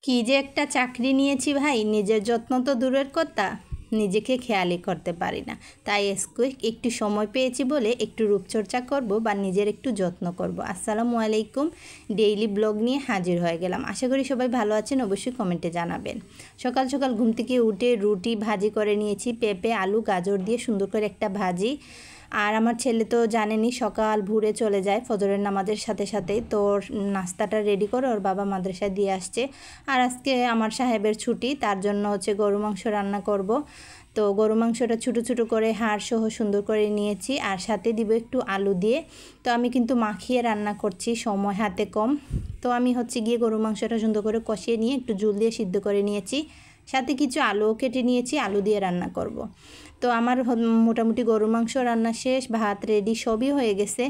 কি যে একটা চাকরি নিয়েছি ভাই, নিজের যত্ন তো দূরের কথা, নিজেকে খেয়ালই করতে পারি না। তাই আজকে একটু সময় পেয়েছি বলে একটু রূপচর্চা করব বা নিজের একটু যত্ন করব। আসসালামু আলাইকুম, ডেইলি ব্লগ নিয়ে হাজির হয়ে গেলাম। আশা করি সবাই ভালো আছেন, অবশ্যই কমেন্টে জানাবেন। সকাল সকাল ঘুম থেকে উঠে রুটি ভাজি করে নিয়েছি, পেঁপে আলু গাজর দিয়ে সুন্দর করে একটা ভাজি। আর আমার ছেলে তো জানেনই সকাল ভোরে চলে যায় ফজরের নামাজের সাথে সাথেই, তো নাস্তাটা রেডি করে ওর বাবা মাদ্রাসায় দিয়ে আসছে। আর আজকে আমার সাহেবের ছুটি, তার জন্য হচ্ছে গরু মাংস রান্না করব। তো গরু মাংসটা ছোটো ছোটো করে হাড় সহ সুন্দর করে নিয়েছি, আর সাথে দিব একটু আলু দিয়ে। তো আমি কিন্তু মাখিয়ে রান্না করছি, সময় হাতে কম। তো আমি হচ্ছে গিয়ে গরু মাংসটা সুন্দর করে কষিয়ে নিয়ে একটু ঝোল দিয়ে সিদ্ধ করে নিয়েছি, সাথে কিছু আলুও কেটে নিয়েছি, আলু দিয়ে রান্না করব। তো আমার মোটামুটি গরু মাংস রান্না শেষ, ভাত রেডি, সবই হয়ে গেছে।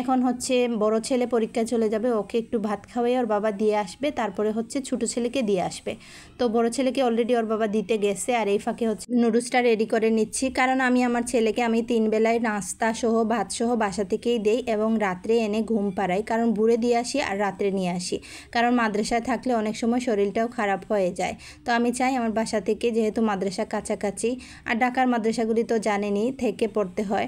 এখন হচ্ছে বড় ছেলে পরীক্ষায় চলে যাবে, ওকে একটু ভাত খাওয়াই ওর বাবা দিয়ে আসবে, তারপরে হচ্ছে ছোটো ছেলেকে দিয়ে আসবে। তো বড় ছেলেকে অলরেডি ওর বাবা দিতে গেছে, আর এই ফাঁকে হচ্ছে নুডলসটা রেডি করে নিচ্ছি, কারণ আমি আমার ছেলেকে 3 বেলায় নাস্তা সহ ভাত সহ বাসা থেকেই দেই এবং রাত্রে এনে ঘুম পাড়াই, কারণ ভোরে দিয়ে আসি আর রাত্রে নিয়ে আসি, কারণ মাদ্রাসায় থাকলে অনেক সময় শরীরটাও খারাপ হয়ে যায়। তো আমি চাই আমার বাসা থেকে, যেহেতু মাদ্রাসা কাছাকাছি, আর ঢাকার মাদ্রাসাগুলি তো জানেনই থেকে পড়তে হয়।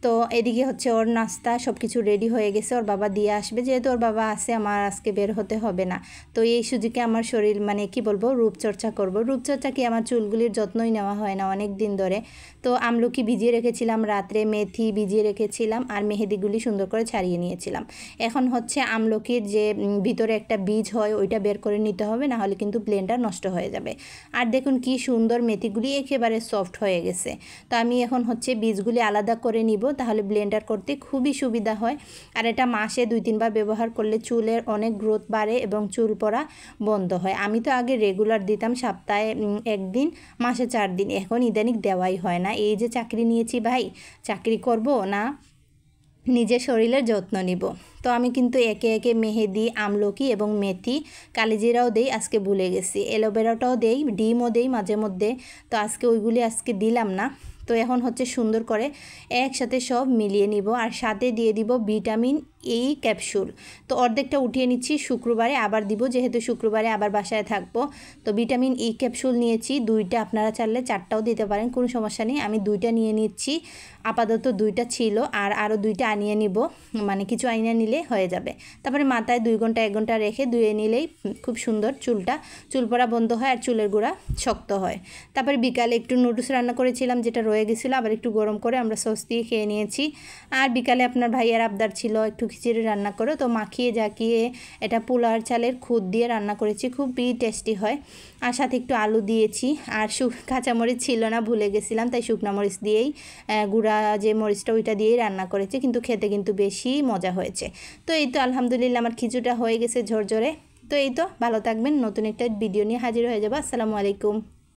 তো এদিকে হচ্ছে ওর নাস্তা সব কিছু রেডি হয়ে গেছে, ওর বাবা দিয়ে আসবে, যেহেতু ওর বাবা আছে আমার আজকে বের হতে হবে না। তো এই সুযোগে আমার শরীর কি বলবো, রূপচর্চা করব। রূপচর্চা কি, আমার চুলগুলির যত্নই নেওয়া হয় না অনেক দিন ধরে। তো আমলকি ভিজিয়ে রেখেছিলাম রাত্রে, মেথি ভিজিয়ে রেখেছিলাম, আর মেহেদিগুলি সুন্দর করে ছাড়িয়ে নিয়েছিলাম। এখন হচ্ছে আমলকির যে ভিতরে একটা বীজ হয় ওইটা বের করে নিতে হবে, না হলে কিন্তু ব্লেন্ডার নষ্ট হয়ে যাবে। আর দেখুন কি সুন্দর, মেথিগুলি একেবারে সফট হয়ে গেছে। তো আমি এখন হচ্ছে বীজগুলি আলাদা করে নিব, তাহলে ব্লেন্ডার করতে খুবই সুবিধা হয়। আর এটা মাসে 2-3 বার ব্যবহার করলে চুলের অনেক গ্রোথ বাড়ে এবং চুল পড়া বন্ধ হয়। আমি তো আগে রেগুলার দিতাম, সপ্তাহে 1 দিন, মাসে 4 দিন, এখন ইদানিং দেওয়াই হয় না। এই যে চাকরি নিয়েছি ভাই, চাকরি করব না নিজের শরীরের যত্ন নিব। তো আমি কিন্তু একে একে মেহেদি, আমলকি এবং মেথি, কালিজিরাও দেই, আজকে ভুলে গেছি, অ্যালোভেরাটাও দেই, ডিমও দেই মাঝে মধ্যে। তো আজকে ওইগুলি আজকে দিলাম না। তো এখন হচ্ছে সুন্দর করে একসাথে সব মিলিয়ে নিব, আর সাথে দিয়ে দিব ভিটামিন এই ক্যাপসুল। তো অর্ধেকটা উঠিয়ে নিচ্ছি, শুক্রবারে আবার দিব, যেহেতু শুক্রবারে আবার বাসায় থাকবো। তো ভিটামিন ই ক্যাপসুল নিয়েছি 2টা, আপনারা চাইলে 4টাও দিতে পারেন, কোনো সমস্যা নেই। আমি 2টা নিয়ে নিচ্ছি, আপাতত 2টা ছিল, আর আরও 2টা আনিয়ে নিব, কিছু আনিয়ে নিলে হয়ে যাবে। তারপরে মাথায় 2 ঘন্টা 1 ঘন্টা রেখে ধুয়ে নিলেই খুব সুন্দর চুল পড়া বন্ধ হয়, আর চুলের গোড়া শক্ত হয়। তারপরে বিকালে একটু নুডলস রান্না করেছিলাম, যেটা রয়ে গেছিলো, আবার একটু গরম করে আমরা সস দিয়ে খেয়ে নিয়েছি। আর বিকালে আপনার ভাইয়ের আবদার ছিল একটু খিচুড়ি রান্না করো, তো মাখিয়ে জাকিয়ে এটা পোলার চালের খুদ দিয়ে রান্না করেছি, খুবই টেস্টি হয়। আর সাথে একটু আলু দিয়েছি, আর কাঁচামরিচ ছিল না, ভুলে গেছিলাম, তাই শুকনো মরিচ দিয়েই, গুঁড়া যে মরিচটা ওইটা দিয়েই রান্না করেছি, কিন্তু খেতে কিন্তু বেশি মজা হয়েছে। তো এই তো আলহামদুলিল্লাহ আমার খিচুড়িটা হয়ে গেছে ঝরঝরে। তো এই তো, ভালো থাকবেন, নতুন একটা ভিডিও নিয়ে হাজির হয়ে যাবো। আসসালামু আলাইকুম।